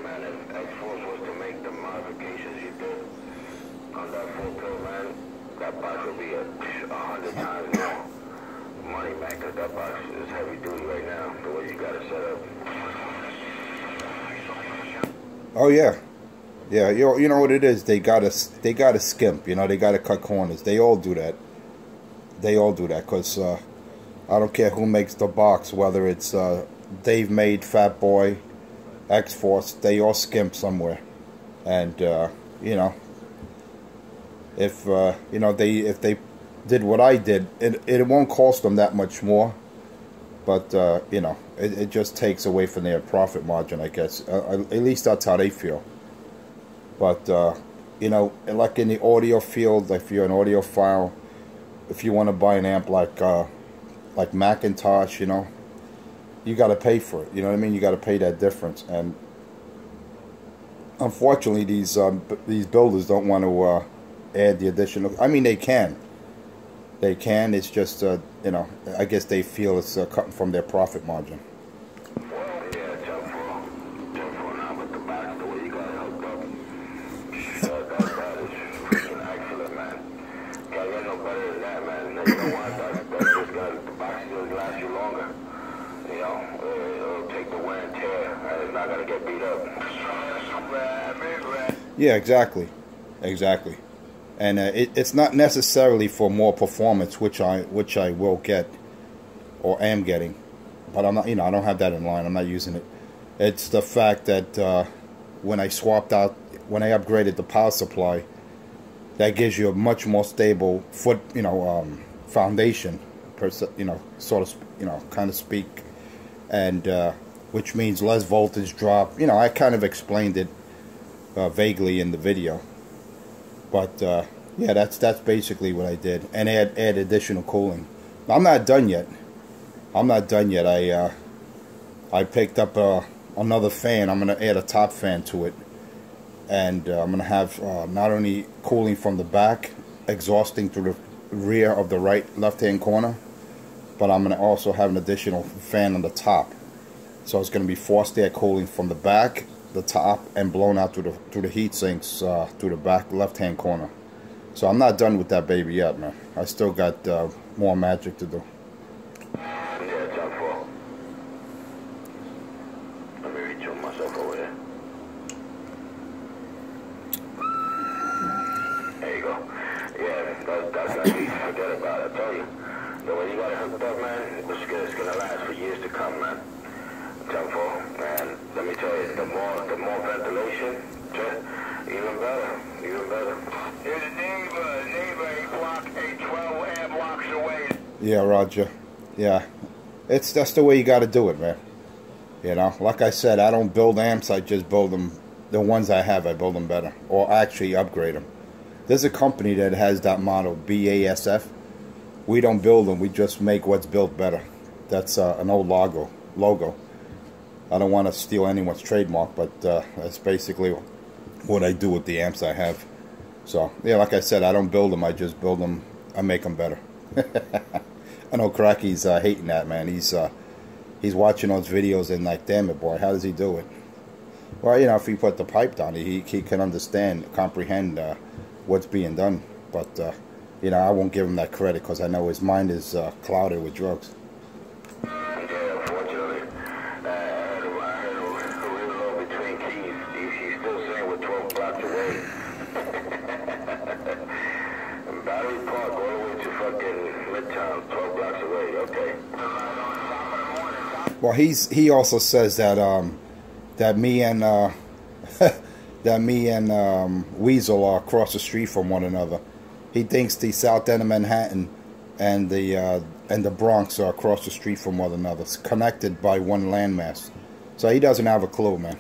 man, if X-Force was to make the modifications you did on that full pill, man, that box would be 100 times more money, man, because that box is heavy duty right now, the way you got it set up. Oh yeah, yeah. You know what it is? They gotta skimp. You know, they gotta cut corners. They all do that. They all do that because I don't care who makes the box, whether it's Dave Made, Fat Boy, X-Force. They all skimp somewhere, and you know, if you know if they did what I did, it won't cost them that much more. But, you know, it just takes away from their profit margin, I guess. At least that's how they feel. But, you know, like in the audio field, if you're an audiophile, if you want to buy an amp like Macintosh, you know, you got to pay for it. You know what I mean? You got to pay that difference. And unfortunately, these builders don't want to add the additional. I mean, they can. They can. It's just, you know, I guess they feel it's cutting from their profit margin. Well, yeah, tough for now, but the box, the way you got it hooked up, that is freaking excellent, man. Can't get no better than that, man. You know what? That's just got, the box is going to last you longer. You know, it'll take the wear and tear, and it's not going to get beat up. Yeah, exactly. Exactly. And it's not necessarily for more performance, which I will get or am getting, but I'm not. You know, I don't have that in line. I'm not using it. It's the fact that when I upgraded the power supply, that gives you a much more stable foundation, you know, sort of, you know, kind of speak, and which means less voltage drop. You know, I kind of explained it vaguely in the video. But yeah, that's basically what I did, and add additional cooling. I'm not done yet. I'm not done yet. I picked up another fan. I'm gonna add a top fan to it, and I'm gonna have not only cooling from the back, exhausting through the rear of the left-hand corner, but I'm gonna also have an additional fan on the top. So it's gonna be forced air cooling from the back, the top, and blown out through the heat sinks through the back left-hand corner. So I'm not done with that baby yet, man. I still got more magic to do. Yeah, tough for. Let me retune myself over here. There you go. Yeah, that's not easy. Forget about it. I tell you, the way you got it hooked up, man, it's gonna last for years to come, man. Tempo, and let me tell you, the more ventilation, even better. Here's a neighbor, a block, a 12 air blocks away. Yeah, Roger. Yeah, that's the way you got to do it, man. You know, like I said, I don't build amps. I just build them. The ones I have, I build them better, or actually upgrade them. There's a company that has that motto, BASF. We don't build them. We just make what's built better. That's an old logo. I don't want to steal anyone's trademark, but that's basically what I do with the amps I have. So, yeah, like I said, I don't build them. I just build them. I make them better. I know Cracky's hating that, man. He's watching those videos and like, damn it, boy, how does he do it? Well, you know, if he put the pipe down, he can comprehend what's being done. But, you know, I won't give him that credit because I know his mind is clouded with drugs. Well, he also says that that me and Weasel are across the street from one another. He thinks the South End of Manhattan and the Bronx are across the street from one another, it's connected by one landmass. So he doesn't have a clue, man.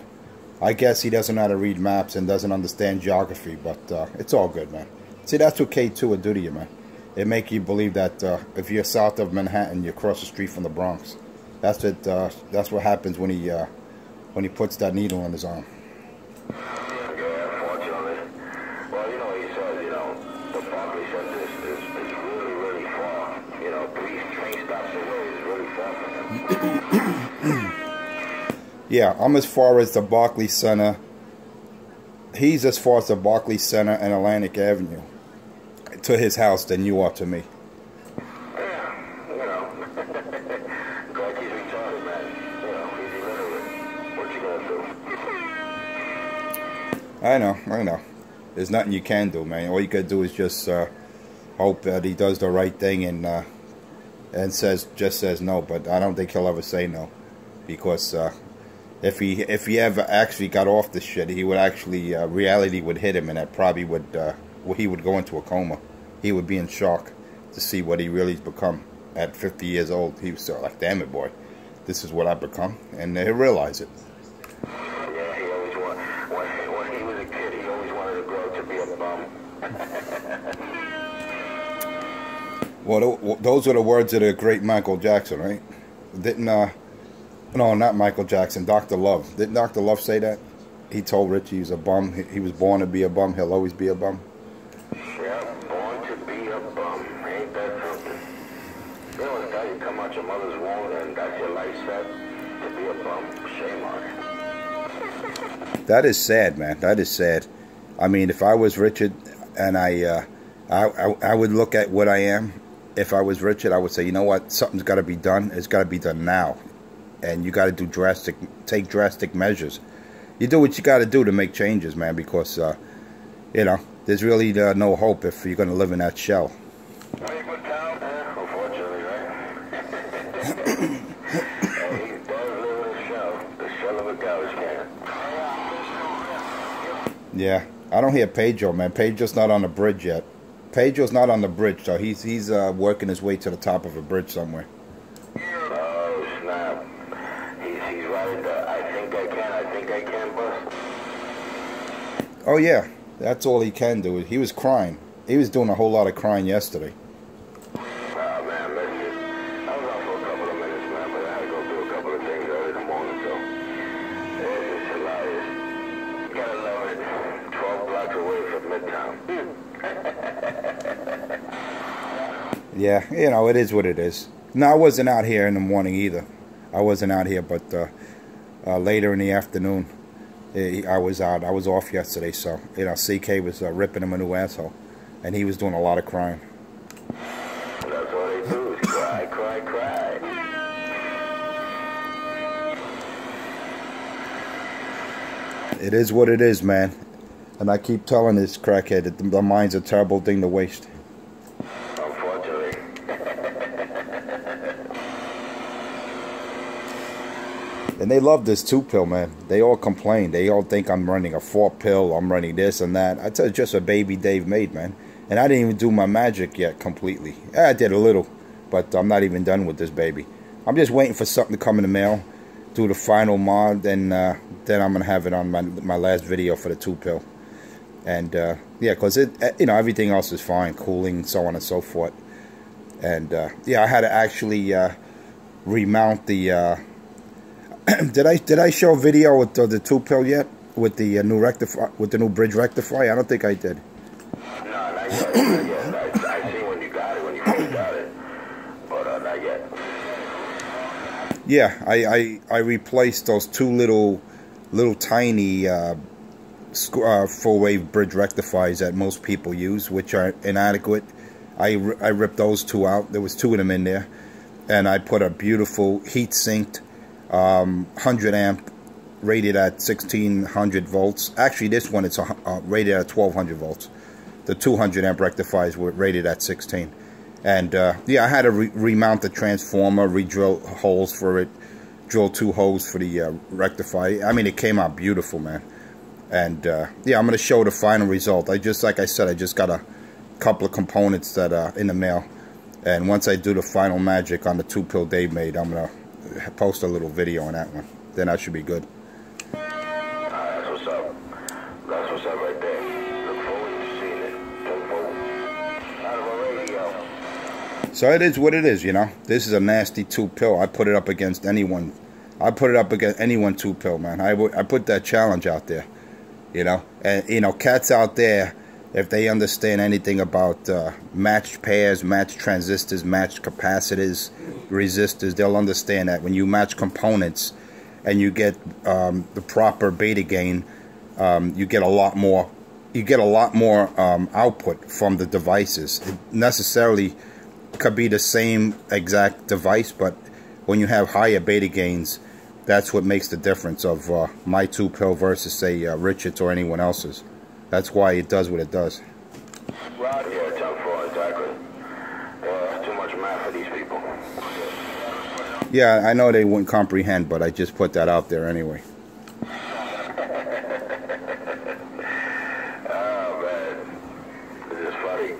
I guess he doesn't know how to read maps and doesn't understand geography, but it's all good, man. See, that's what K2 would do to you, man. It make you believe that if you're south of Manhattan, you're across the street from the Bronx. That's what happens when he puts that needle in his arm. Yeah, I'm as far as the Barclays Center. He's as far as the Barclays Center and Atlantic Avenue to his house than you are to me. Yeah, you know. God, he's retarded, man. You know, he's illiterate. What you gonna do? I know. There's nothing you can do, man. All you can do is just hope that he does the right thing and says no. But I don't think he'll ever say no, because if he ever actually got off the shit, he would actually reality would hit him, and that probably would he would go into a coma. He would be in shock to see what he really's become at 50 years old. He was like, damn it, boy, this is what I've become, and he'll realize it. Yeah, he always wanted, when he was a kid, he always wanted to grow to be a bum. Well, those are the words of the great Michael Jackson, right? Didn't no, not Michael Jackson, Dr. Love. Didn't Dr. Love say that? He told Rich he was a bum. He was born to be a bum. He'll always be a bum. Yeah, born to be a bum. Ain't that something? You know, the guy you come out your mother's womb and that's your life set, to be a bum, shame on you. That is sad, man. That is sad. I mean, if I was Richard, and I would look at what I am. If I was Richard, I would say, you know what? Something's got to be done. It's got to be done now, and you got to take drastic measures. You do what you got to do to make changes, man. Because you know, there's really no hope if you're going to live in that shell. Unfortunately, right? He does live in a shell, the shell of a garbage can. Yeah, I don't hear Pedro, man. Pedro's not on the bridge yet. Pedro's not on the bridge, so he's working his way to the top of a bridge somewhere. Oh, snap. He's right there. I think I can bus. Oh, yeah. That's all he can do. He was crying. He was doing a whole lot of crying yesterday. Oh, man, listen. I was out for a couple of minutes, man, but I had to go do a couple of things early in the morning, so it's just hilarious. You gotta love it. 12 blocks away from Midtown. Yeah, you know, it is what it is. No, I wasn't out here in the morning either. I wasn't out here, but later in the afternoon, I was out. I was off yesterday, so, you know, CK was ripping him a new asshole, and he was doing a lot of crying. That's all they do is cry, cry, cry. It is what it is, man. And I keep telling this crackhead that the mind's a terrible thing to waste. Unfortunately. And they love this 2-pill, man. They all complain. They all think I'm running a 4-pill. I'm running this and that. I tell you, just a baby Dave made, man. And I didn't even do my magic yet completely. I did a little, but I'm not even done with this baby. I'm just waiting for something to come in the mail, do the final mod, and then I'm gonna have it on my last video for the 2-pill. And yeah, because it, you know, everything else is fine, cooling, so on and so forth. And yeah, I had to actually remount the. Did I show a video with the 2-pill yet with the new rectifier, with the new bridge rectifier? I don't think I did. No, not yet. Not yet. I see when you got it, when you first got it, but not yet. Yeah, I replaced those two little tiny full wave bridge rectifiers that most people use, which are inadequate. I ripped those two out. There was 2 of them in there, and I put a beautiful heat sinked 100 amp rated at 1600 volts. Actually, this one it's rated at 1200 volts. The 200 amp rectifiers were rated at 16. And yeah, I had to remount the transformer, re-drill holes for it, drill 2 holes for the rectifier. I mean, it came out beautiful, man. And yeah, I'm going to show the final result. Like I said, I just got a couple of components that are in the mail. And once I do the final magic on the 2-pill Dave made, I'm going to post a little video on that one. Then I should be good. That's what's up. That's what's up right there. Look forward to seeing it. Look forward. Out of a radio. So it is what it is, you know. This is a nasty 2-pill. I put it up against anyone. I put it up against anyone 2-pill, man. I put that challenge out there, you know. And, you know, cats out there, if they understand anything about matched pairs, matched transistors, matched capacitors, resistors, they'll understand that when you match components, and you get the proper beta gain, you get a lot more. You get a lot more output from the devices. It necessarily could be the same exact device, but when you have higher beta gains, that's what makes the difference of my 2-pill versus, say, Richard's or anyone else's. That's why it does what it does. Right, yeah, 10-4, exactly. Too much math for these people. Yeah, I know they wouldn't comprehend, but I just put that out there anyway. Oh, man. This is funny.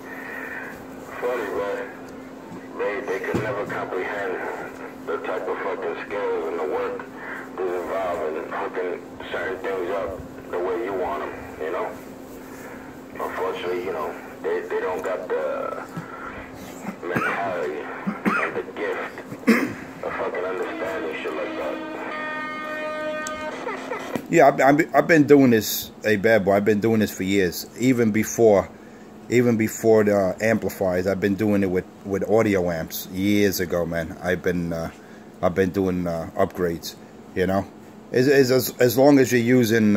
Funny, man. They could never comprehend the type of fucking skills and the work that's involved in hooking certain things up the way you want them, you know? Unfortunately, you know, they don't got the mentality and the gift of fucking understanding shit like that. Yeah, I've been doing this, hey bad boy, I've been doing this for years. Even before the amplifiers, I've been doing it with audio amps years ago, man. I've been doing upgrades, you know. As long as you're using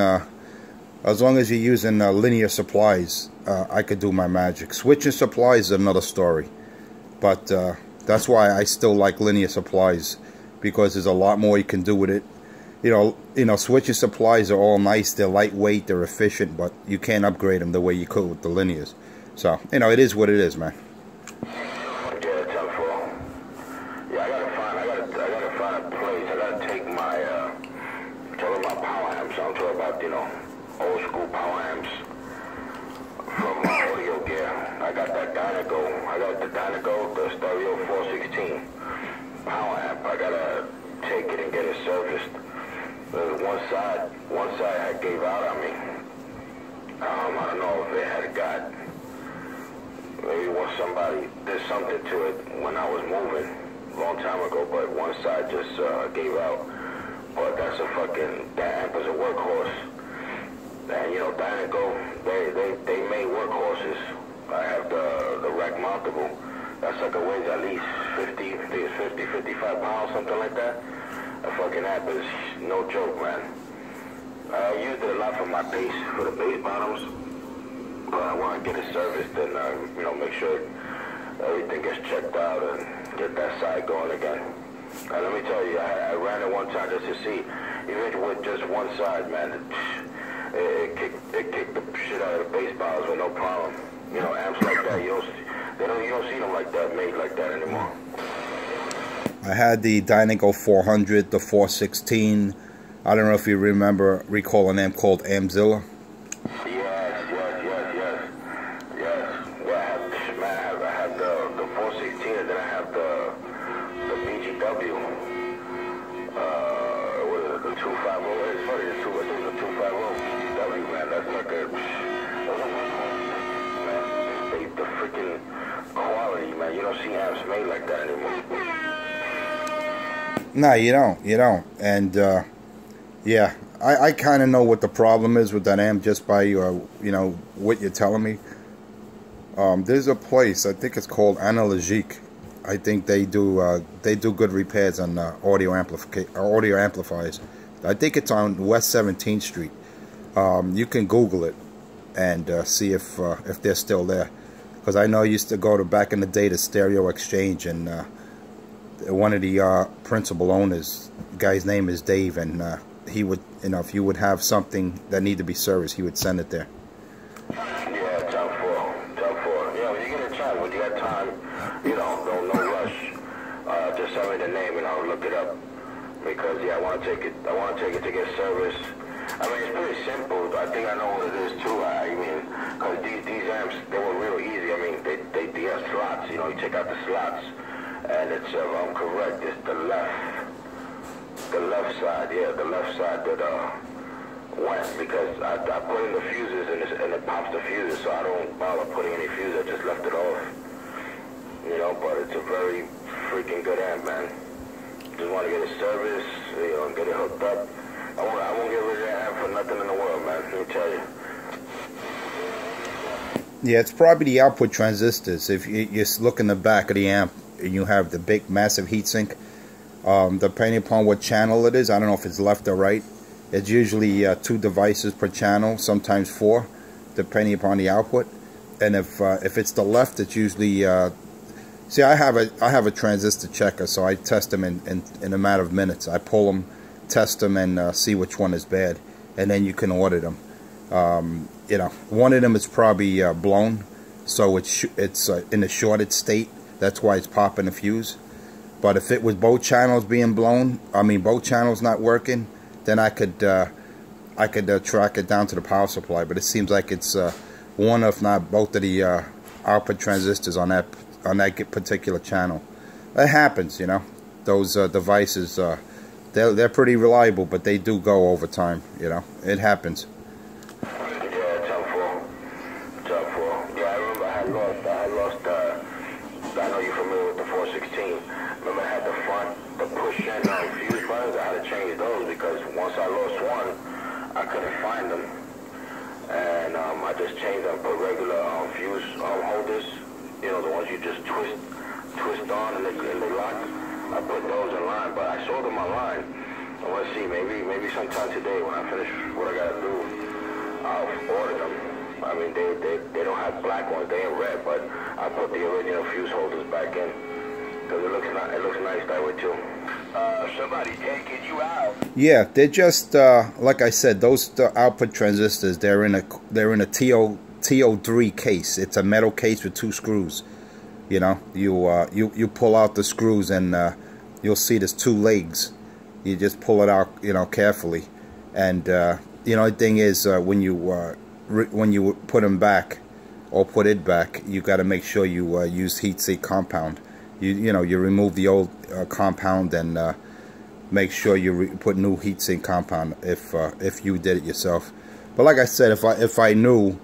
linear supplies, I could do my magic. Switching supplies is another story, but that's why I still like linear supplies, because there's a lot more you can do with it. You know, switching supplies are all nice. They're lightweight, they're efficient, but you can't upgrade them the way you could with the linears. So, you know, it is what it is, man. Yeah, I gotta find a place. I gotta take my, talking about power amps. I'm talking about, you know, old school power amps from audio gear. I got that Dynago. I got the Dynago, the Stereo 416 power amp. I gotta take it and get it serviced. One side had gave out on me. I don't know if it had got, maybe when somebody did something to it when I was moving a long time ago, but one side just gave out. But that's that amp is a workhorse. And you know, Dynago, they made workhorses. I have the rack mountable. That sucker weighs at least 55 pounds, something like that. A fucking amp is no joke, man. I used it a lot for my bass, for the bass bottoms. But I want to get it serviced and, you know, make sure everything gets checked out and get that side going again. And let me tell you, I ran it one time just to see, even with just one side, man, it kicked the shit out of the bass bottoms with no problem. You know, amps like that, you don't see them like that, made like that anymore. I had the Dynago 400, the 416. I don't know if you recall an amp called Amzilla. Yes. Yeah, I have the 416, and then I have the BGW. What is it, the 250? It's funny, the 250 BGW, man. That's like the freaking quality, man. You don't see amps made like that anymore. No, you don't. And yeah, I kind of know what the problem is with that amp just by you know, what you're telling me. There's a place, I think it's called Analogique. I think they do good repairs on audio amplifiers. I think it's on West 17th Street. You can Google it and see if they're still there. Because I know I used to go to, back in the day, to Stereo Exchange, and one of the principal owners, the guy's name is Dave, and he would, you know, if you would have something that needed to be serviced, he would send it there. Yeah, top four. Yeah, when you get a chance, when you got time, you know, no rush. Just send me the name and I'll look it up. Because yeah, I want to take it to get serviced. I mean, it's pretty simple. I think I know what it is too. I mean, because these amps, they were real easy. I mean, they have slots. You know, you take out the slots, and it's, if I'm correct, it's the left side. Yeah, the left side that went, because I put in the fuses and it pops the fuses, so I don't bother putting any fuses. I just left it off. You know, but it's a very freaking good amp, man. Just want to get it serviced, you know, and get it hooked up. I won't get rid of that amp for nothing in the world, man. Let me tell you. Yeah, it's probably the output transistors. If you look in the back of the amp, and you have the big, massive heatsink, depending upon what channel it is. I don't know if it's left or right. It's usually 2 devices per channel, sometimes 4, depending upon the output. And if it's the left, it's usually see, I have a transistor checker, so I test them in a matter of minutes. I pull them, test them, and see which one is bad, and then you can order them. You know, one of them is probably blown, so it's in a shorted state. That's why it's popping the fuse. But if it was both channels being blown, I mean both channels not working, then I could track it down to the power supply. But it seems like it's one, if not both, of the output transistors on that particular channel. That happens, you know. Those devices, they're pretty reliable, but they do go over time. You know, it happens. Yeah, tough for. Yeah, I remember I had lost. I know you're familiar with the 416. Remember I had the push-in fuse buttons. I had to change those because once I lost one, I couldn't find them, and I just changed them, put regular fuse holders. You know, the ones you just twist on and they lock. I put those in line, but I sold them online. I want to see, maybe sometime today when I finish what I gotta do, I'll order them. I mean, they don't have black ones, they ain't red, but I put the original fuse holders back in because it looks nice that way too. Somebody taking you out. Yeah, they're just like I said, those output transistors. They're in a TO3 case. It's a metal case with 2 screws. You know, you pull out the screws and you'll see there's 2 legs. You just pull it out, you know, carefully. And you know, the thing is, when you put them back or put it back, you got to make sure you use heat sink compound. You know, you remove the old compound and make sure you put new heat sink compound if you did it yourself. But like I said, if I knew,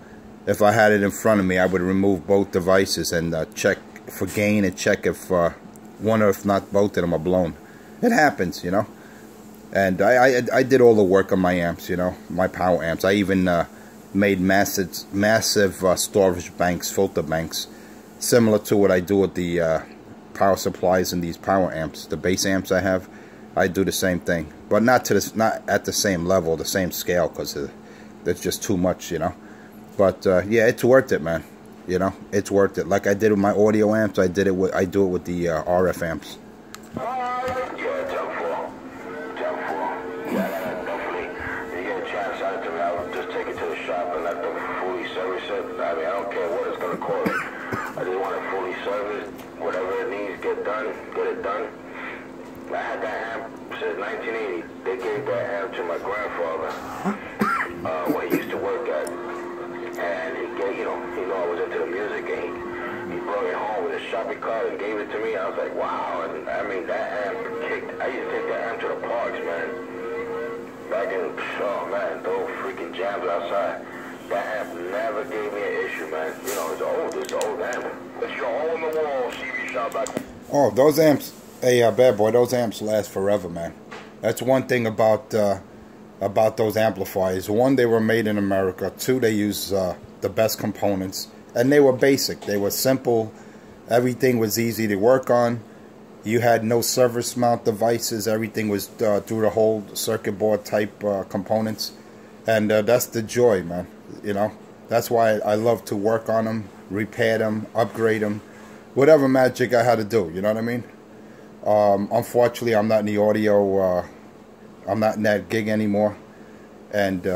if I had it in front of me, I would remove both devices and check for gain and check if one or if not both of them are blown. It happens, you know. And I did all the work on my amps, you know, my power amps. I even made massive storage banks, filter banks, similar to what I do with the power supplies and these power amps, the bass amps I have. I do the same thing, but not at the same level, the same scale, because that's just too much, you know. But yeah, it's worth it, man. You know, it's worth it. Like I did with my audio amps, I do it with the RF amps. Yeah, definitely. If you get a chance, I'll just take it to the shop and let them fully service it. I mean, I don't care what it's gonna cost. I just want it fully serviced. Whatever it needs, get it done. I had that amp since 1980. They gave that amp to my grandfather when he used to work at. And he gave, you know I was into the music, and he brought it home with a shopping cart and gave it to me. I was like, wow. And I mean, that amp kicked. I used to take that amp to the parks, man. Back in, oh man, those freaking jams outside. That amp never gave me an issue, man. You know, it's an old amp. It's your hole in the wall, CV shop back. Oh, those amps, hey, bad boy, those amps last forever, man. That's one thing about those amplifiers. One, they were made in America. 2, they use the best components, and they were basic. They were simple. Everything was easy to work on. You had no service mount devices. Everything was through the whole circuit board type components, and that's the joy, man. You know, that's why I love to work on them, repair them, upgrade them, whatever magic I had to do. You know what I mean? Unfortunately, I'm not in the audio. I'm not in that gig anymore, and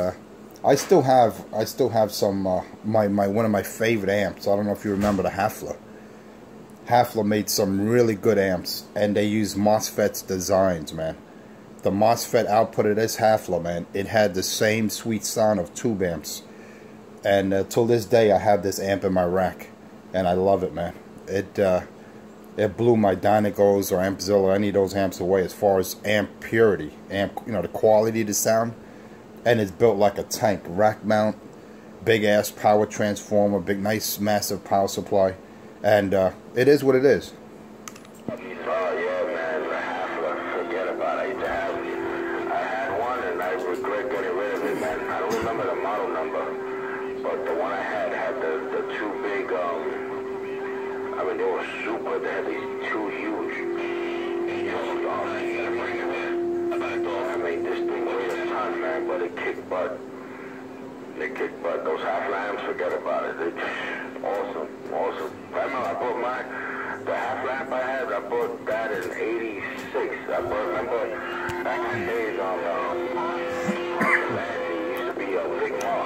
I still have some one of my favorite amps. I don't know if you remember the Hafler. Hafler made some really good amps, and they use MOSFET's designs, man. The MOSFET output of this Hafler, man, it had the same sweet sound of tube amps, and till this day I have this amp in my rack, and I love it, man. It blew my Dynagos or Ampzilla or any of those amps away as far as amp purity, you know, the quality of the sound. And it's built like a tank, rack mount, big ass power transformer, big nice massive power supply, and it is what it is. Oh yeah, man, the Hafler, forget about it. I had one and I regret getting rid of it, man. I don't remember the model number, but the one I had the 2 big, I mean, they were super. They had these 2 huge this thing weighs a ton, man, but it kick butt. They kick butt. Those half lamps, forget about it. They awesome, awesome. I remember I bought the half lamp I had, I bought that in '86. I remember back in the days on it used to be a big mall.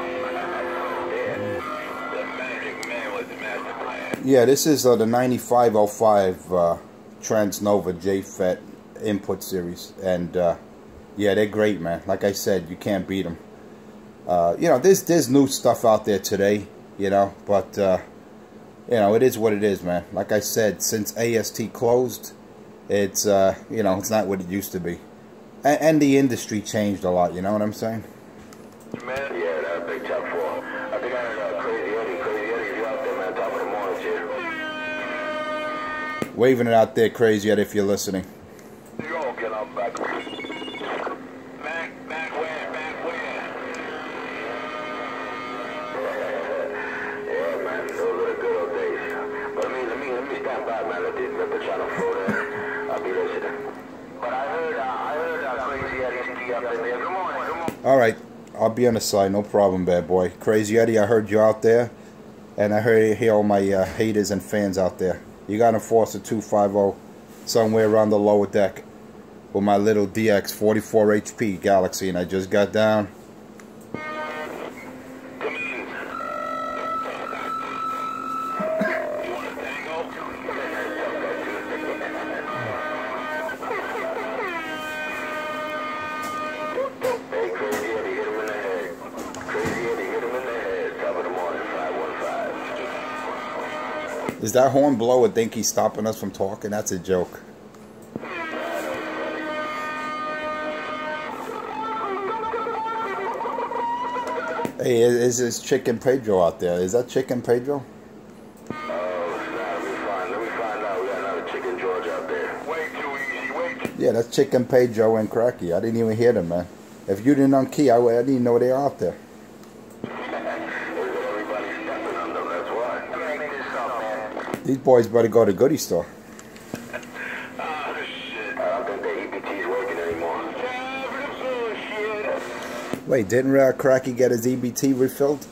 The Magic Man was the master plan. Yeah, this is the 9505 Transnova JFET input series, and yeah, they're great, man. Like I said, you can't beat them. You know, there's new stuff out there today, you know, but you know, it is what it is, man. Like I said, since AST closed, it's you know, it's not what it used to be, and the industry changed a lot. You know what I'm saying? Man, yeah, that's a big top four. I think I heard Crazy Eddie, you out there, man, top of the morning, here. Waving it out there, Crazy Eddie, if you're listening. Yo, get on back. Back where? Yeah, man, those are the good old days. But let me stand by, man. Let the channel flow there. I'll be listening. But I heard Crazy Eddie up in there. Come on. All right, I'll be on the side, no problem, bad boy. Crazy Eddie, I heard you out there, and I hear all my haters and fans out there. You got a Forza 250 somewhere around the lower deck with my little DX 44 HP Galaxy, and I just got down. Is that horn blower think he's stopping us from talking? That's a joke. Hey, is this Chicken Pedro out there? Is that Chicken Pedro? Let me find out. We got another Chicken George out there. Way too easy, way too... Yeah, that's Chicken Pedro and Cracky. I didn't even hear them, man. If you didn't unkey, I didn't know they were out there. These boys better go to Goodie Store. Oh, shit. I don't think the EBT's working anymore. Wait, didn't Cracky get his EBT refilled?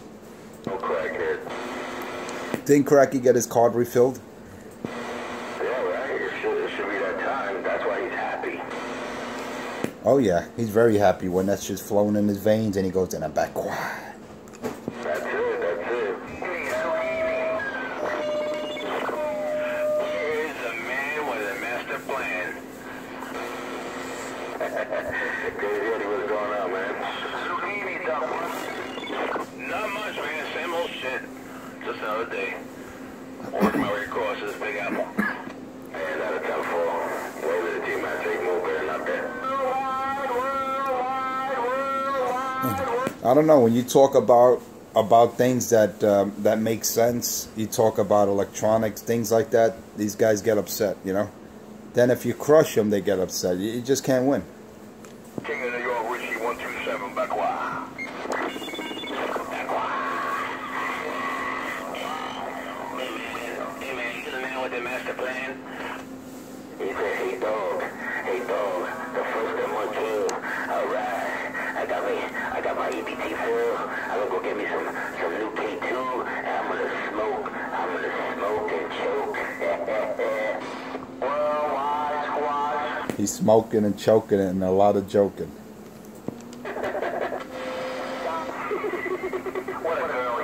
No crackhead. Didn't Cracky get his card refilled? Yeah, right. It should be that time. That's why he's happy. Oh, yeah. He's very happy when that's just flowing in his veins and he goes in a back. That's it. Crazy Eddie, what's going on, man? Not much, man. Same old shit. Just another day. Working my way across this big apple. And out of 10-4. Wave to the team, man. Take more better than up there. I don't know. When you talk about things that that make sense, you talk about electronics, things like that, these guys get upset, you know? Then if you crush them, they get upset. You just can't win. King of New York, Richie 127, back wide. Hey man, you the man with the master plan? He said, hey dog, the first of my kill. Alright, I got my EBT full. I'm gonna go get me some new K2, and I'm gonna smoke and choke. Worldwide squad. He's smoking and choking and a lot of joking. What a girl.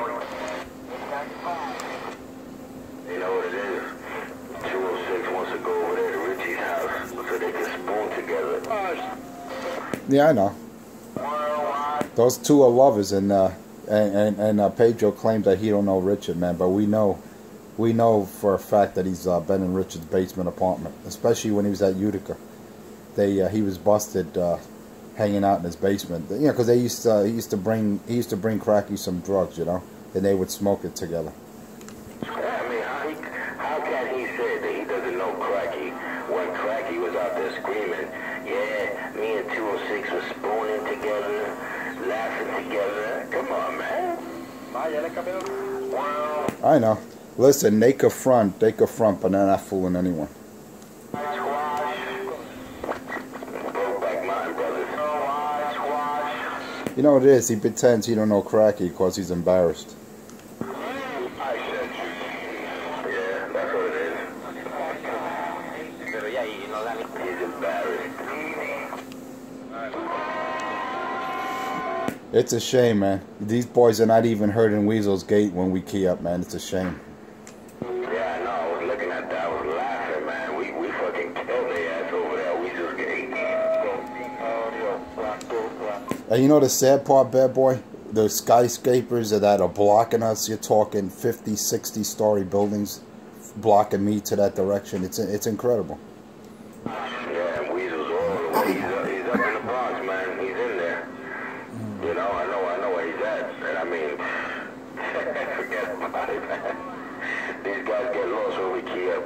You know what it is? 206 wants to go over there to Richie's house so they can spoon together. Yeah, I know. Worldwide. Those two are lovers, and Pedro claims that he don't know Richard, man, but we know for a fact that he's been in Richard's basement apartment, especially when he was at Utica. He was busted hanging out in his basement. You know, because he used to bring Cracky some drugs, you know, and they would smoke it together. I mean, how can he say that he doesn't know Cracky when Cracky was out there screaming, yeah, me and 206 were spooning together, laughing together. Come on, man. Well, I know. Listen, they could front, but they're not fooling anyone. You know what it is? He pretends he don't know cracky because he's embarrassed. I said you. Yeah, that's what it is. He's embarrassed. It's a shame, man. These boys are not even hurting Weasel's gate when we key up, man. It's a shame. Yeah, I know. I was looking at that. I was laughing, man. We fucking killed their ass over there. Weasel's gate. And you know the sad part, bad boy? The skyscrapers that are blocking us. You're talking 50, 60-story buildings blocking me to that direction. It's incredible. Yeah, and Weasel's all the way. He's up in the Bronx, man. He's in there. You know, I know where he's at. And I mean, forget about it, man. These guys get lost when we key up.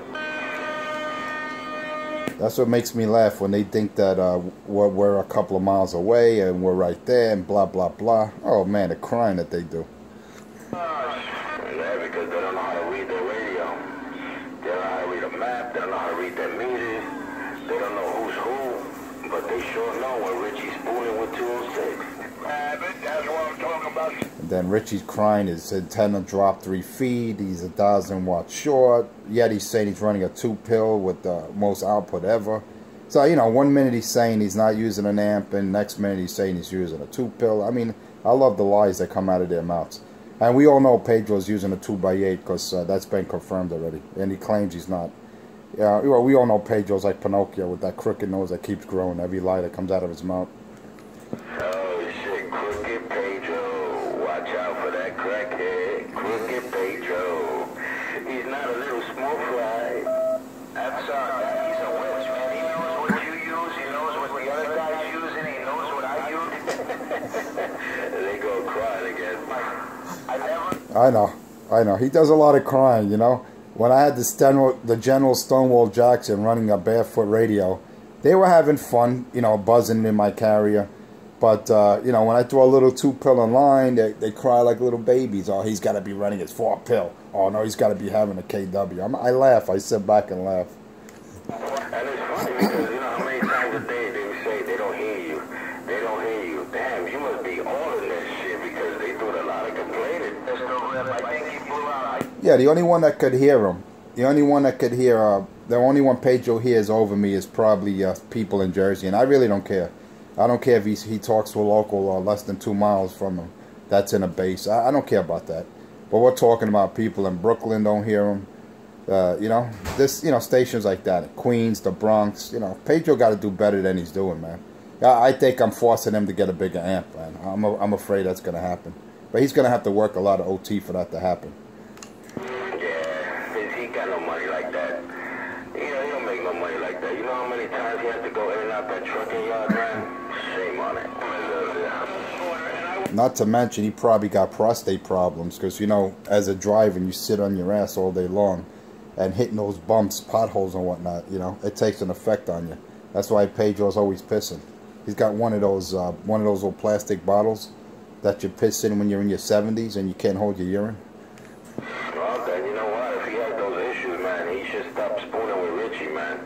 That's what makes me laugh when they think that we're a couple of miles away and we're right there and blah, blah, blah. Oh, man, the crying that they do. Yeah, because they don't know how to read their radio. They don't know how to read a map. They don't know how to read their meters. They don't know who's who. But they sure know when Richie's spooning with 206. That's what I'm talking about. And then Richie's crying his antenna dropped 3 feet. He's 1,000 watts short. Yet he's saying he's running a 2-pill with the most output ever. So, you know, one minute he's saying he's not using an amp, and next minute he's saying he's using a 2-pill. I mean, I love the lies that come out of their mouths. And we all know Pedro's using a 2x8 because that's been confirmed already. And he claims he's not. Yeah, well, we all know Pedro's like Pinocchio with that crooked nose that keeps growing every lie that comes out of his mouth. Oh shit, crooked Pedro. Watch out for that crackhead. Crooked Pedro. He's not a little small fly. That's he's a witch, man. He knows what you use, he knows what the other guy's using, he knows what I use. They go crying again. I know. He does a lot of crying, you know. When I had the General Stonewall Jackson running a barefoot radio, they were having fun, you know, buzzing in my carrier. But, you know, when I throw a little 2-pill in line, they cry like little babies. Oh, he's got to be running his 4-pill. Oh, no, he's got to be having a KW. I laugh. I sit back and laugh. And it's funny because, you know, how many times a day they say they don't hear you. They don't hear you. Damn, you must be all in this shit because they do a lot of complaining. I think he blew out. Yeah, the only one that could hear him, the only one Pedro hears over me is probably people in Jersey, and I really don't care. I don't care if he talks to a local less than 2 miles from him. That's in a base. I don't care about that. But we're talking about people in Brooklyn don't hear him. You know, stations like that, Queens, the Bronx. You know, Pedro got to do better than he's doing, man. I think I'm forcing him to get a bigger amp, man. I'm afraid that's going to happen. But he's going to have to work a lot of OT for that to happen. Yeah, he got no money like that. You know, he don't make no money like that. You know how many times he has to go in and out that trucking yard, man? Shame on it. Not to mention, he probably got prostate problems because, you know, as a driver, you sit on your ass all day long and hitting those bumps, potholes and whatnot, you know, it takes an effect on you. That's why Pedro's always pissing. He's got one of those old plastic bottles that you piss in when you're in your 70s and you can't hold your urine. Well, then, you know what? If he has those issues, man, he should stop spooning with Richie, man.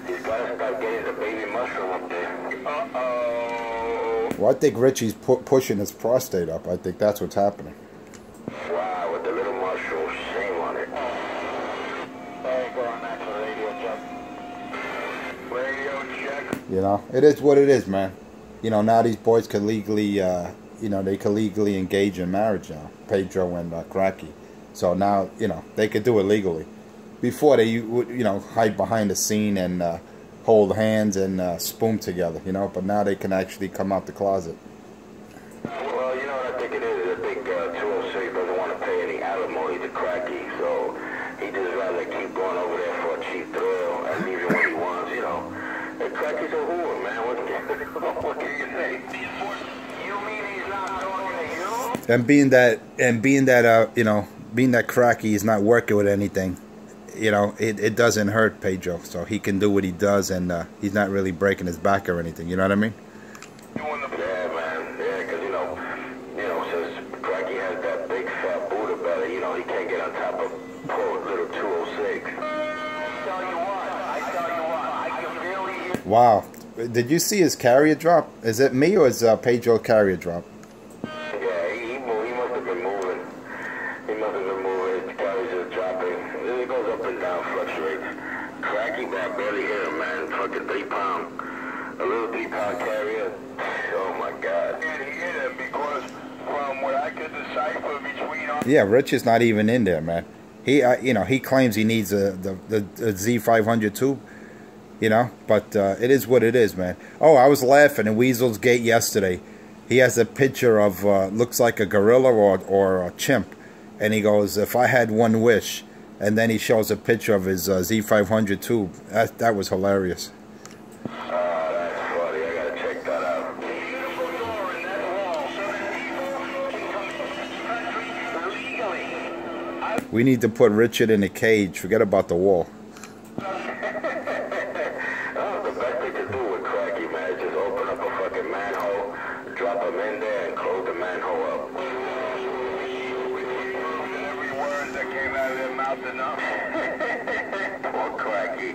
He's got to stop getting the baby mushroom up there. Uh-oh. Well, I think Richie's pushing his prostate up. I think that's what's happening. Wow, with the little mushroom, shame on it. There you go, on that radio check. Radio check. You know, it is what it is, man. You know, now these boys can legally, you know, they can legally engage in marriage now. Pedro and Cracky. So now, you know, they could do it legally. Before they would, you know, hide behind the scene and hold hands and spoon together, you know. But now they can actually come out the closet. Well, you know what I think it is? I think 206 doesn't want to pay any alimony to Cracky, so he just rather keep going over there for a cheap thrill and leave him when he wants, you know. Hey, Cracky's a whore, man. What can you say? You mean he's not talking to you? And being that you know, being that Cracky is not working with anything, you know, it doesn't hurt Pedro, so he can do what he does, and he's not really breaking his back or anything. You know what I mean? Yeah, man. Yeah, because you know, since Cracky has that big fat Buddha belly, you know, he can't get on top of poor little 206. I can barely hear. Wow. Did you see his carrier drop? Is it me or is Pedro carrier drop? must have been moving. He must have been moving. His carries are dropping. Then it goes up and down, fluctuates. Cracky, but I barely hear him, man. Fucking 3 pound. A little 3 pound carrier. Oh my God. I can't hear them because from what I could decipher between. Yeah, Rich is not even in there, man. He, you know, he claims he needs the Z500 tube, you know, but it is what it is, man. Oh, I was laughing in Weasel's Gate yesterday. He has a picture of looks like a gorilla or a chimp, and he goes, "If I had one wish," and then he shows a picture of his Z500 tube. That was hilarious. We need to put Richard in a cage. Forget about the wall. The best thing to do with Cracky, man, is just open up a fucking manhole, drop him in there, and close the manhole up. Every word that came out of their mouth enough. Poor Cracky.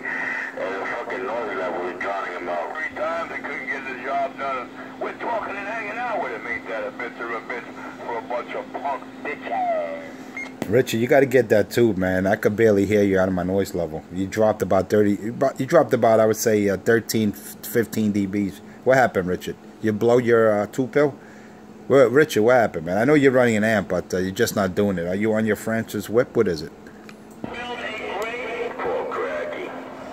And the fucking noise level was drowning him out. 3 times they couldn't get the job done. We're talking and hanging out with him. Ain't that a bitch or a bitch for a bunch of punk bitches? Richard, you got to get that tube, man. I could barely hear you out of my noise level. You dropped about 30. You dropped about, I would say, 13, 15 dBs. What happened, Richard? You blow your tube pill? Well, Richard, what happened, man? I know you're running an amp, but you're just not doing it. Are you on your Francis whip? What is it? Poor Cracky.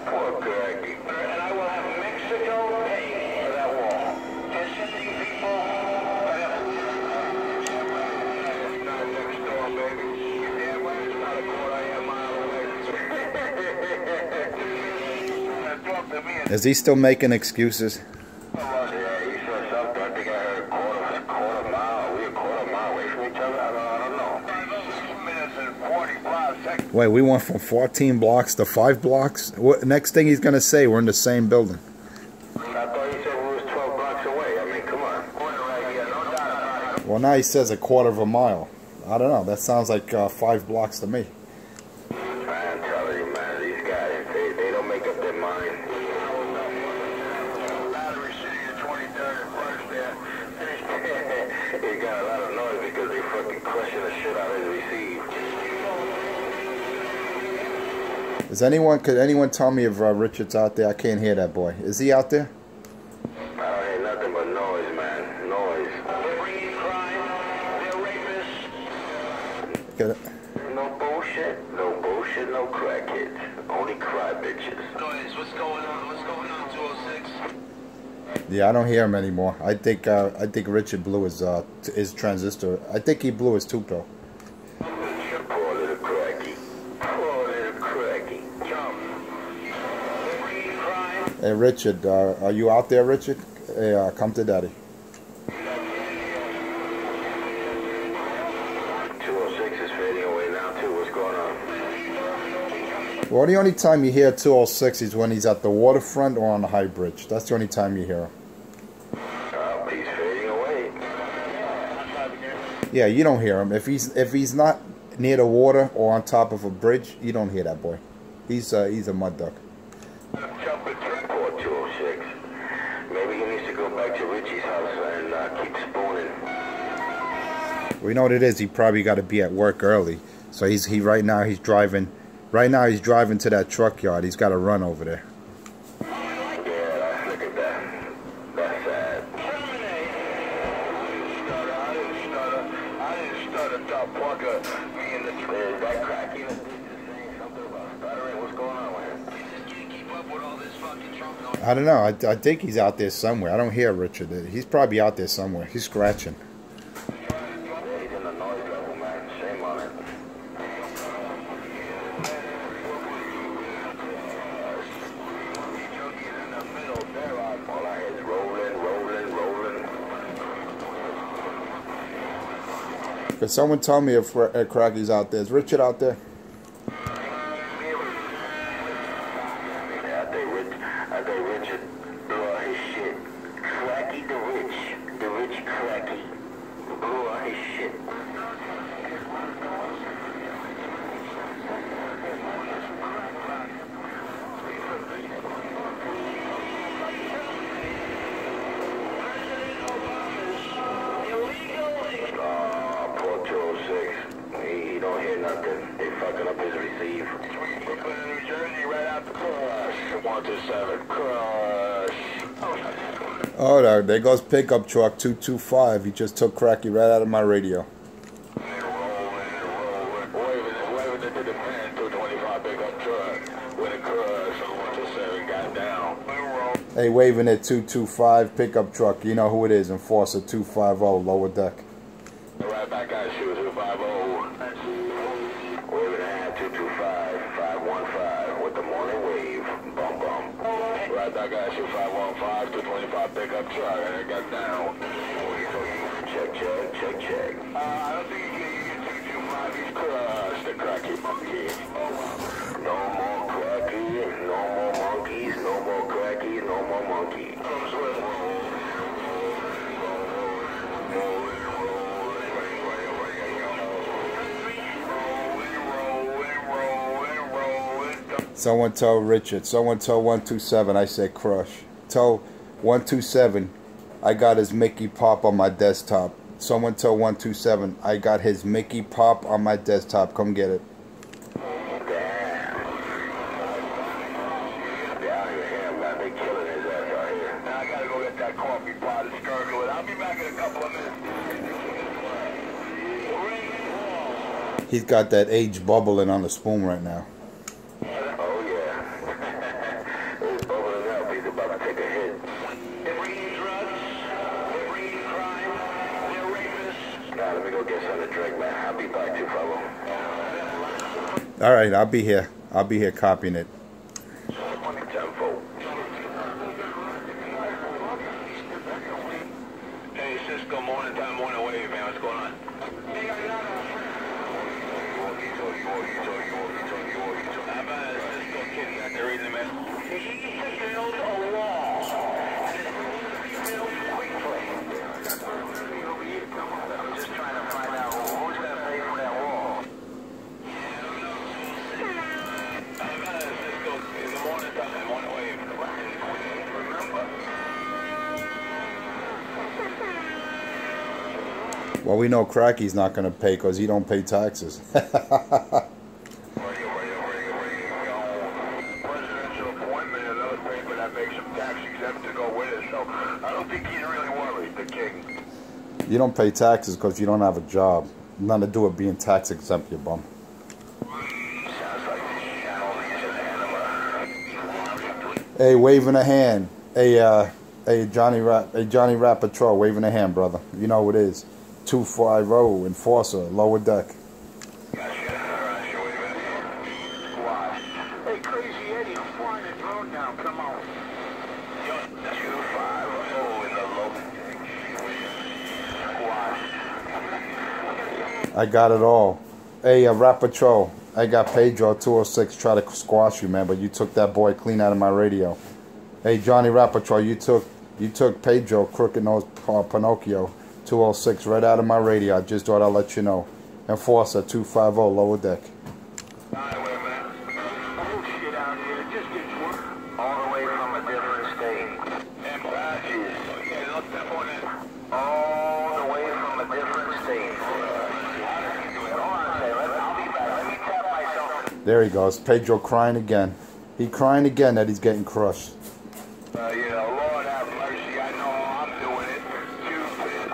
Poor Cracky. And I will have Mexico pay for that wall. Just sending people. Not next door, baby. Yeah, well, it's not a quarter of a mile away. Talk to me. Is he still making excuses? Yeah, he said something. I think I heard a quarter mile. Are we a quarter mile away from each other? I don't know. 6 minutes and 45 seconds. Wait, we went from 14 blocks to 5 blocks? What, next thing he's going to say, we're in the same building. I thought he said we was 12 blocks away. I mean, come on. No doubt about it. Well, now he says a quarter of a mile. I don't know. That sounds like 5 blocks to me. I'm telling you, man, these guys, they don't make up their mind. Battery City at 23rd and 1st there. He got a lot of noise because they fucking crushing the shit out of his receive. Could anyone tell me if Richard's out there? I can't hear that boy. Is he out there? I don't hear nothing but noise, man. Noise. They're bringing crime. They're rapists. No bullshit. No bullshit. No crackheads. Only cry bitches. Noise. What's going on? What's going on, 206? Yeah, I don't hear him anymore. I think Richard blew his transistor. I think he blew his tube pill. Poor little cracky. Poor little cracky. Jump. They're bringing crime. Hey, Richard, are you out there, Richard? Hey, come to Daddy. 206 is fading away now, too. What's going on? Well, the only time you hear 206 is when he's at the waterfront or on the high bridge. That's the only time you hear him. He's fading away. Yeah, you don't hear him. If he's not near the water or on top of a bridge, you don't hear that boy. He's a mud duck. Jumping through poor 206. Maybe he needs to go back to Richie's house and keep spooning. We know what it is. He probably got to be at work early. So right now he's driving to that truck yard. He's got to run over there. Yeah, look at that. That's sad. I didn't stutter, Doc Parker. Me and the that cracky saying something about stuttering. What's going on with him? He just can't keep up with all this fucking Trump noise. I don't know. I think he's out there somewhere. I don't hear Richard. He's probably out there somewhere. He's scratching. He's in the noise level, man. Shame on it. All I hear is rolling, rolling, rolling. Could someone tell me if Cracky's out there? Is Richard out there? I think Richard blew all his shit. Cracky the rich Cracky blew all his shit. Poor 206, 206. He don't hear nothing. They fucking up his receive. Brooklyn, New Jersey, right out the crush. 127, crush. Oh, there goes pickup truck 225. He just took Cracky right out of my radio. Waving into the man, 225 pickup truck. With a crush on 127, got down. Hey, waving at 225 pickup truck. You know who it is. Enforcer 250 lower deck. Right back at you, 250. Waving at 225, 515 with the morning wave. Bum bum. Right back at you, 515, 225 pickup truck, and it got down. Check. I don't think you can get 225. He's crushed the cracky monkey. No more cracky, no more monkeys, no more cracky, no more monkey. Someone tell Richard. Someone tell 127. I said crush. Tell 127. I got his Mickey Pop on my desktop. Someone tell 127. I got his Mickey Pop on my desktop. Come get it. He's got that age bubbling on the spoon right now. Oh yeah. He's bubbling up. He's about to take a hit. They're bringing drugs. They're bringing crime. They're rapists. Nah, let me go get something to drink, man. I'll be back too, fellow. All right, I'll be here. I'll be here copying it. Hey, Cisco, morning time, morning wave, man. What's going on? How about Cisco Kitty out there reading the mail? He just built a wall. I'm just trying to find out who's going to pay for that wall. How about Cisco in the morning time, morning wave? Remember? Well, we know Cracky's not going to pay because he don't pay taxes. Presidential appointment, another paper that makes him tax exempt to go with it, so I don't think he's really worried, the king. You don't pay taxes because you don't have a job. Nothing to do with being tax exempt, you bum. Sounds like this channel is an Hey, waving a hand. Hey, Johnny Rap Patrol, waving a hand, brother. You know who it is. 250 Enforcer, lower deck. Gotcha. Alright, you're waving a hand. Squash. Hey, Crazy Eddie, I'm flying the drone down. Come on. Yo, 250 in the low. Squash. I got it all. Hey, Rap Patrol. I got Pedro 206 try to squash you, man, but you took that boy clean out of my radio. Hey, Johnny Rap Patrol, you took Pedro Crooked Nose Pinocchio 206 right out of my radio. I just thought I'd let you know. Enforcer 250 lower deck. Alright, wait a minute. Oh shit out here. Just get work. All the way from a different state. And badges. Yeah, don't step on it. All the way from a different state. Hold on, Taylor. I'll be back. Let me tap myself. There he goes. Pedro crying again. He crying again that he's getting crushed. You know, Lord have mercy. I know I'm doing it. Cupid.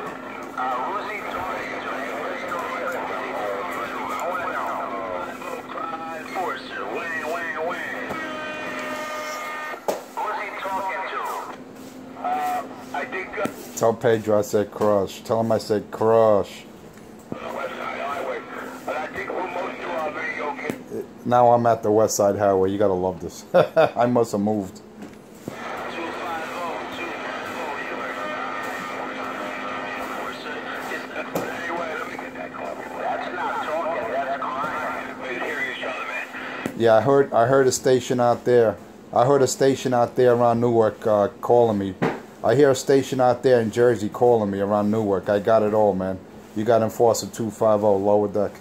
Who's he talking to? I want to know. Enforcer. Wing. Who's he talking to? I think... Tell Pedro I said crush. Tell him I said crush. West Side Highway. But I think we'll most do our video. Now I'm at the West Side Highway. You gotta love this. I must have moved. Yeah, I heard a station out there. I heard a station out there around Newark calling me. I hear a station out there in Jersey calling me around Newark. I got it all, man. You got Enforcer 250 lower deck.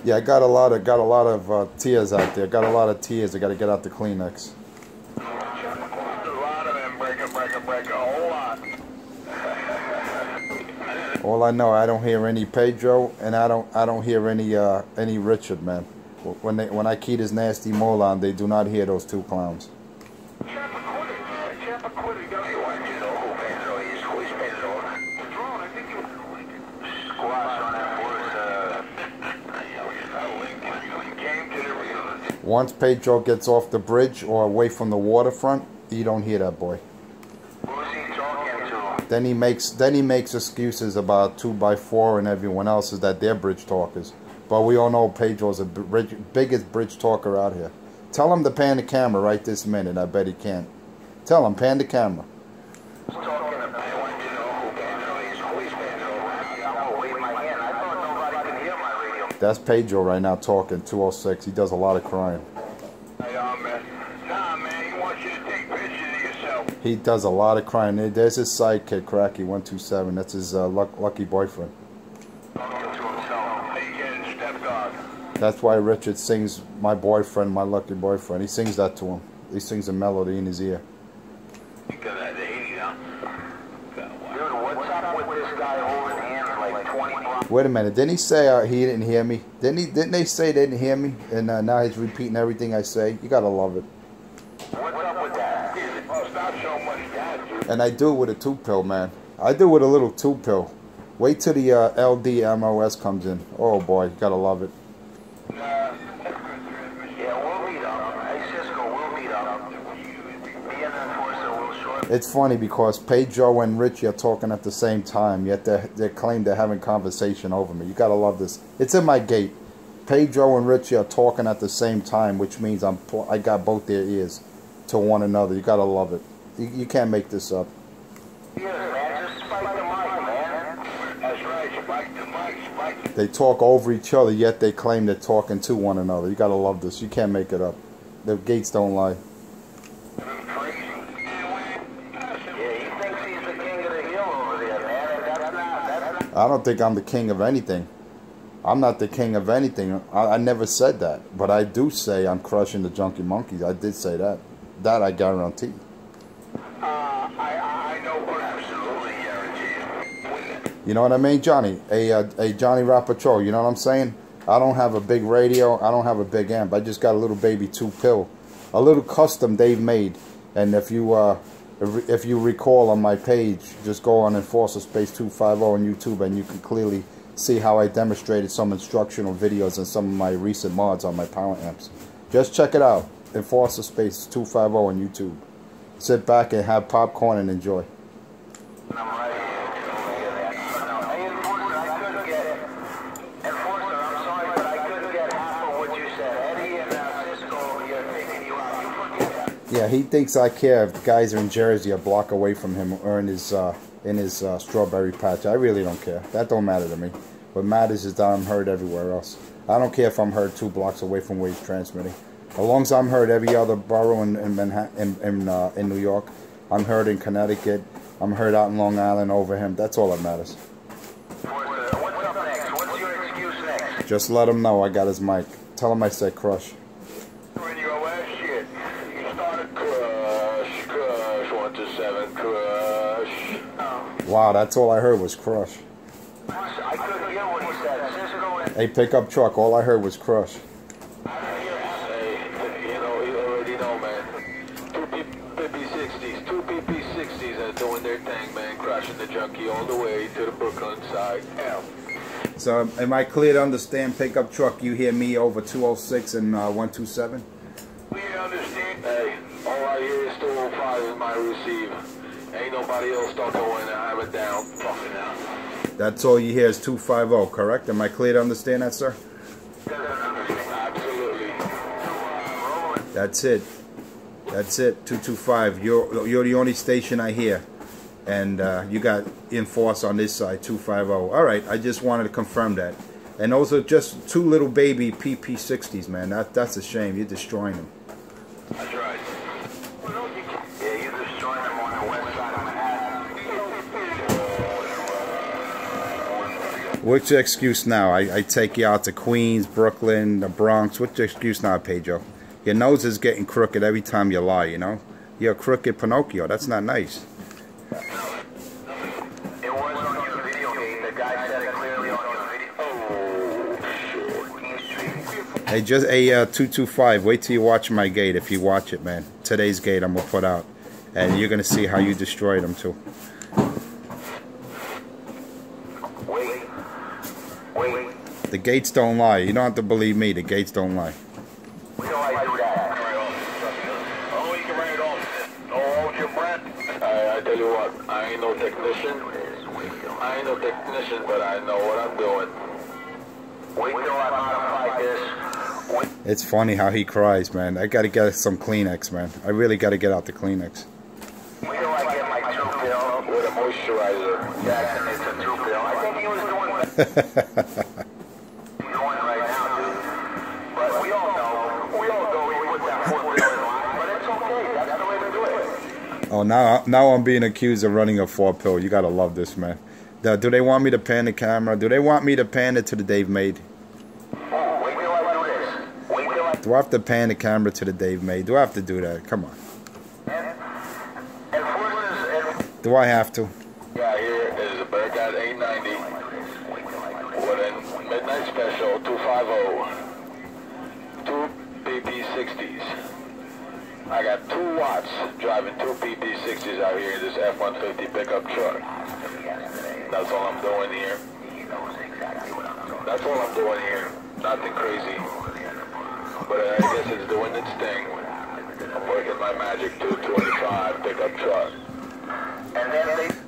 Yeah, I got a lot of tears out there. Got a lot of tears. I got to get out the Kleenex. A lot of them break a whole lot. All I know, I don't hear any Pedro, and I don't hear any Richard, man. When I key this nasty Molan, they do not hear those two clowns. Once Pedro gets off the bridge or away from the waterfront, you don't hear that boy. Who's he talking to? Then he makes excuses about 2x4 and everyone else is that they're bridge talkers. But we all know Pedro's the biggest bridge talker out here. Tell him to pan the camera right this minute. I bet he can't. Tell him, pan the camera. That's Pedro right now talking, 206. He does a lot of crying. Nah, man, he wants you to take pictures of yourself. He does a lot of crying. There's his sidekick, Cracky 127. That's his lucky boyfriend. That's why Richard sings "My Boyfriend, My Lucky Boyfriend." He sings that to him. He sings a melody in his ear. Dude, what's up with this guy holding hands like 20 blocks? Wait a minute. Didn't he say he didn't hear me? Didn't they say they didn't hear me? And now he's repeating everything I say. You gotta love it. What's up with that? Oh, stop so much that, dude. And I do it with a 2-pill, man. I do it with a little 2-pill. Wait till the LDMOS comes in. Oh boy, you gotta love it. Yeah, we'll meet up. Hey, Cisco, we'll meet up. Me and the enforcer will short. It's funny because Pedro and Richie are talking at the same time, yet they claim they're having conversation over me. You gotta love this. It's in my gate. Pedro and Richie are talking at the same time, which means I got both their ears to one another. You gotta love it. You can't make this up. Yeah, man, just spike the mic, man. That's right, spike the mic, spike the... They talk over each other, yet they claim they're talking to one another. You gotta love this. You can't make it up. The gates don't lie. Crazy. Yeah, he thinks he's the king of the hill over there, man. That's not... I don't think I'm the king of anything. I'm not the king of anything. I never said that. But I do say I'm crushing the junkie monkeys. I did say that. That I guarantee. I know for absolutely guarantee. You know what I mean, Johnny? A Johnny Rappacho, you know what I'm saying? I don't have a big radio. I don't have a big amp. I just got a little baby 2-pill. A little custom they've made. And if you recall on my page, just go on Enforcer Space 250 on YouTube and you can clearly see how I demonstrated some instructional videos and some of my recent mods on my power amps. Just check it out. Enforcer Space 250 on YouTube. Sit back and have popcorn and enjoy. I'm right here. Hey, Enforcer, I couldn't get it. Enforcer, I'm sorry, but I couldn't get half of what you said. Eddie and Cisco, you're taking you out. You forget that. Yeah, he thinks I care if the guys are in Jersey a block away from him or in his strawberry patch. I really don't care. That don't matter to me. What matters is that I'm heard everywhere else. I don't care if I'm heard 2 blocks away from where he's transmitting. As long as I'm heard every other borough in Manhattan, in New York, I'm heard in Connecticut, I'm heard out in Long Island over him. That's all that matters. What's up next? What's your excuse next? Just let him know I got his mic. Tell him I said crush. When you go, well, shit. You started crush, 127, crush. Wow, that's all I heard was crush. I couldn't hear what he said. Cisco and... Hey, pickup truck, all I heard was crush. Two PP60s are doing their thing, man, crushing the junkie all the way to the Brooklyn side. Yeah. So, am I clear to understand, pickup truck, you hear me over 206 and 127? We understand. Hey, all I hear is 205 in my receiver. Ain't nobody else talking when I have it down. Fucking out. That's all you hear is 250, correct? Am I clear to understand that, sir? Absolutely. That's it. That's it, 225. You're the only station I hear. And you got Enforce on this side, 250. All right, I just wanted to confirm that. And those are just 2 little baby PP60s, man. That's a shame. You're destroying them. That's right. Yeah, you're destroying them on the west side of Manhattan. What's your excuse now? I take you out to Queens, Brooklyn, the Bronx. What's your excuse now, Pedro? Your nose is getting crooked every time you lie, you know? You're a crooked Pinocchio. That's not nice. It was on your video game. The guy said it clearly on your video. Hey, just a 225. Wait till you watch my gate. If you watch it, man. Today's gate I'm going to put out. And you're going to see how you destroyed them, too. Wait. The gates don't lie. You don't have to believe me. The gates don't lie. We know I do that. Oh, you can write it off. Oh, hold your breath. I tell you what, I ain't no technician. But I know what I'm doing. Wait till I modify this. It's funny how he cries, man. I got to get some Kleenex, man. I really got to get out the Kleenex. Wait till I get my 2-pill with a moisturizer. Jackson makes a 2-pill. I think he was doing better. Oh, now I'm being accused of running a 4-pill. You gotta love this, man. Do they want me to pan the camera? Do they want me to pan it to the Dave Made? Oh, wait till I do this. Do I have to pan the camera to the Dave Made? Do I have to do that? Come on. Do I have to? Yeah, here is a Bearcat 890 with a midnight special 250. 2 PP60s. I got 2 watts driving 2 PP60s out here in this F-150 pickup truck. That's all I'm doing here. Nothing crazy. But I guess it's doing its thing. I'm working my magic 225 pickup truck.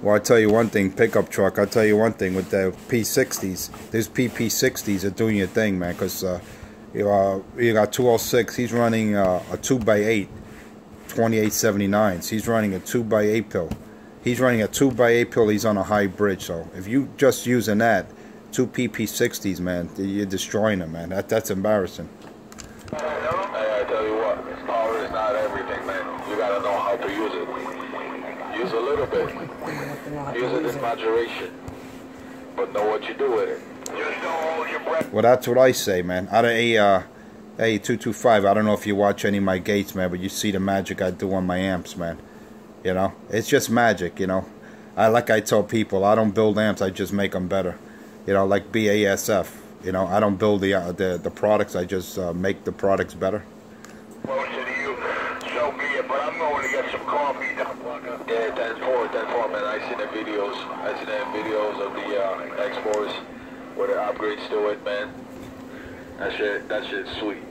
Well, I'll tell you one thing, pickup truck. I'll tell you one thing with the P60s. These PP60s are doing your thing, man, because you got 206. He's running a 2x8. 2879s. He's running a 2x8 pill. He's running a 2x8 pill. He's on a high bridge. So if you just using that, 2 PP60s, man, you're destroying them, man. That's embarrassing. I tell you what, power is not everything, man. You gotta know how to use it. Use a little bit. Use it in moderation. But know what you do with it. Just don't hold your breath. Well, that's what I say, man. Out of a 225, I don't know if you watch any of my gates, man, but you see the magic I do on my amps, man. You know, it's just magic, you know. Like I tell people, I don't build amps, I just make them better. You know, like BASF. You know, I don't build the products, I just make the products better. Well, to you, so be it, but I'm going to get some coffee. Yeah, 10-4, man. I seen the videos of the X4s with the upgrades to it, man. That shit's sweet.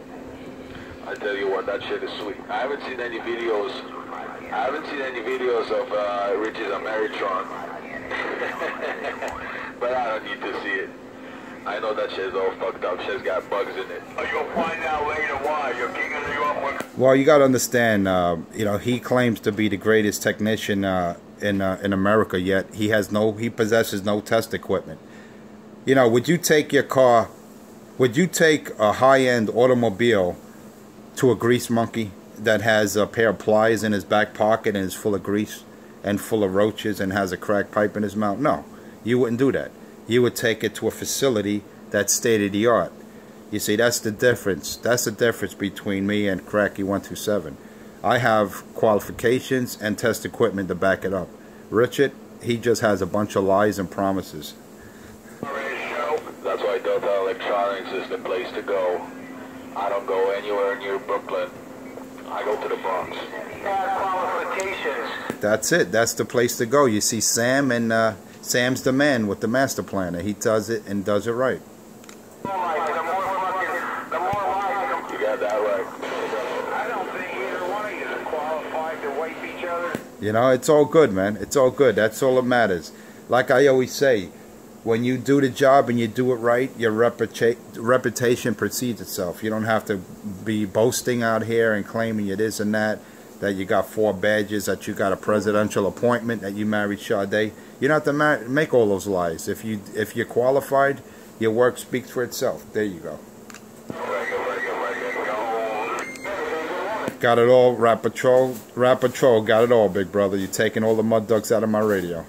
I tell you what, that shit is sweet. I haven't seen any videos of Richie's Ameritron. But I don't need to see it. I know that shit's all fucked up. Shit's got bugs in it. You'll find out later why. You're king of New York. Well, you got to understand, you know, he claims to be the greatest technician in America, yet he possesses no test equipment. You know, would you take a high-end automobile to a grease monkey that has a pair of pliers in his back pocket and is full of grease and full of roaches and has a cracked pipe in his mouth? No, you wouldn't do that. You would take it to a facility that's state-of-the-art. You see, that's the difference. That's the difference between me and Cracky 127. I have qualifications and test equipment to back it up. Richard, he just has a bunch of lies and promises. That's why Delta Electronics is the place to go. I don't go anywhere near Brooklyn. I go to the Bronx. Qualifications. That's it. That's the place to go. You see Sam, and Sam's the man with the master planner. He does it and does it right. You got that right. I don't think either one of you is qualified to wipe each other. You know, it's all good, man. It's all good. That's all that matters. Like I always say, when you do the job and you do it right, your reputation precedes itself. You don't have to be boasting out here and claiming you this and that you got 4 badges, that you got a presidential appointment, that you married Sade. You don't have to make all those lies. If you're qualified, your work speaks for itself. There you go. Got it all, Rap Patrol. Rap Patrol got it all, big brother. You're taking all the mud ducks out of my radio.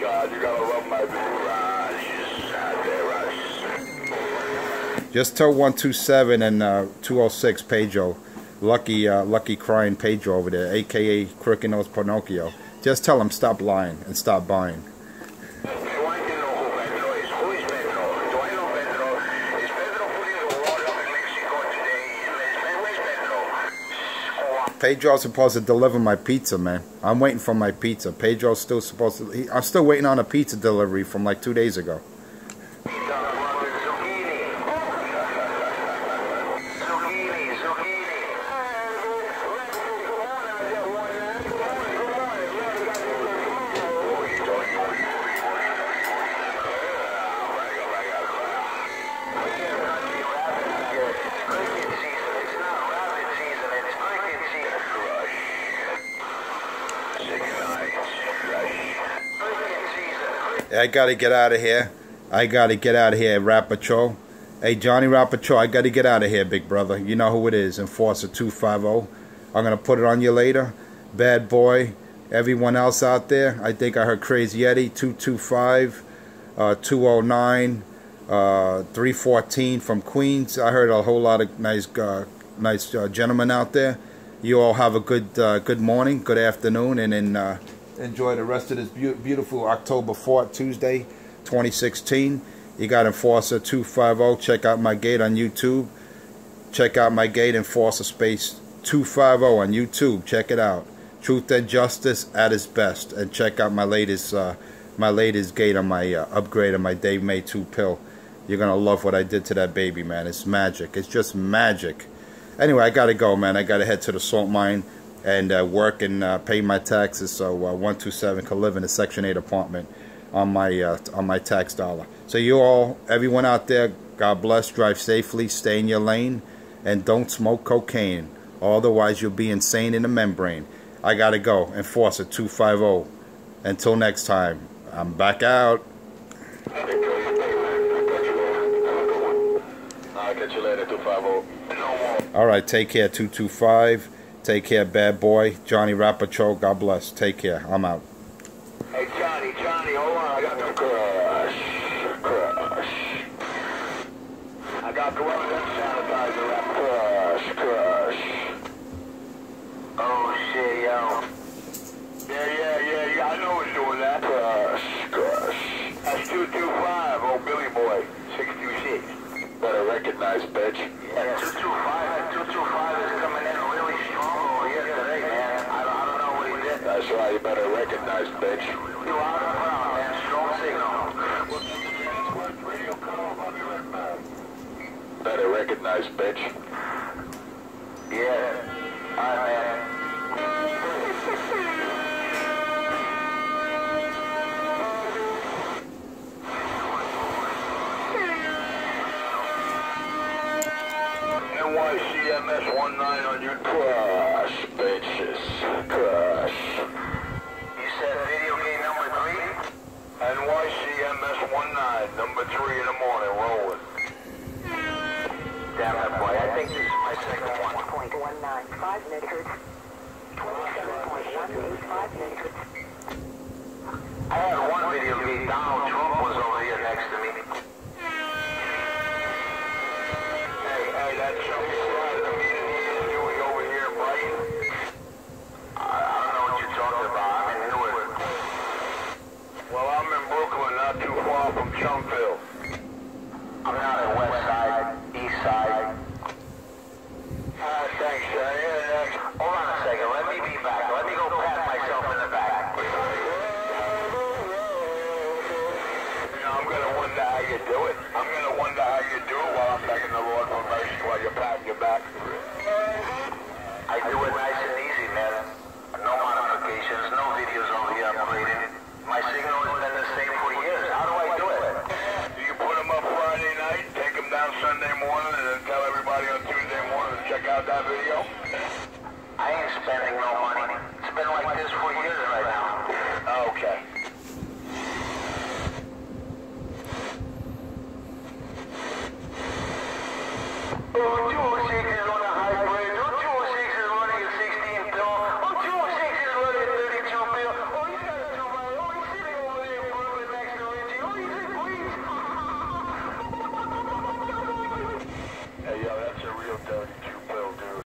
God, you gotta love my video. Just tell 127 and 206 Pedro, lucky crying Pedro over there, aka Crooked Nose Pinocchio. Just tell him stop lying and stop buying. Pedro's supposed to deliver my pizza, man. I'm waiting for my pizza. Pedro's still supposed to... I'm still waiting on a pizza delivery from like 2 days ago. I gotta get out of here. I gotta get out of here, Rap Patrol. Hey, Johnny Rap Patrol, I gotta get out of here, big brother. You know who it is, Enforcer 250. I'm gonna put it on you later. Bad Boy, everyone else out there. I think I heard Crazy Eddie, 225, 209, 314 from Queens. I heard a whole lot of nice gentlemen out there. You all have a good morning, good afternoon, and then enjoy the rest of this beautiful October 4th, Tuesday, 2016. You got Enforcer 250. Check out my gate on YouTube. Check out my gate, Enforcer Space 250 on YouTube. Check it out. Truth and Justice at its best. And check out my latest gate on my upgrade on my Dave May 2 pill. You're gonna love what I did to that baby, man. It's magic. It's just magic. Anyway, I gotta go, man. I gotta head to the salt mine and work and pay my taxes, so 127 can live in a Section 8 apartment on my tax dollar. So you all, everyone out there, God bless, drive safely, stay in your lane, and don't smoke cocaine. Otherwise, you'll be insane in the membrane. I gotta go. Enforcer 250. Until next time, I'm back out. I'll catch you later, 250. All right, take care, 225. Take care, Bad Boy. Johnny Rap Patrol, God bless. Take care. I'm out. Hey, Johnny, hold on. I got the crush. I got the one sanitizer wrap. Crush. Oh, shit, yo. Yeah, I know who's doing that. Crush. That's 225, old Billy Boy. 626. Better recognize, bitch. Yeah, 225. 225 is coming in really strong over here today, man. I don't know what he did. That's right, you better recognize, bitch. You out and proud, man. Strong signal. Better recognize, bitch. Yeah. Alright, man. NYCMS 19 on your crush, bitches. Crush. You said video game number 3? NYCMS 19, number 3 in the morning, rolling. Damn it, boy. I think this is my second one. 1.195 megahertz. 27.185 megahertz. I had one video game. Donald Trump was over here next to me. Hey, that chubby slide of the meeting he's doing over here, Brighton. I don't know what you're talking about. I'm in Newark. Well, I'm in Brooklyn, not too far from Chumville. I'm not at West Side, East Side. Thanks, yeah. Hold on a second. Let me be back. Let me go pat myself in the back. I'm going to wonder how you do it. I'm going to wonder how you do it while I'm begging the Lord for mercy while you're patting your back. I do it nice and easy, man. No modifications, no videos over here upgraded. My signal has been the same for years. How do I do it? Do you put them up Friday night, take them down Sunday morning, and then tell everybody on Tuesday morning to check out that video? I ain't spending no money. It's been like this for years right now. Okay. Oh, 206 is on a hybrid. Oh, 206 is running a 16 pill. Oh, 206 is running a 32 pill. Oh, you got a 2 by. Oh, he's sitting over there in Brooklyn next to Richie. Oh, he's in Queens. code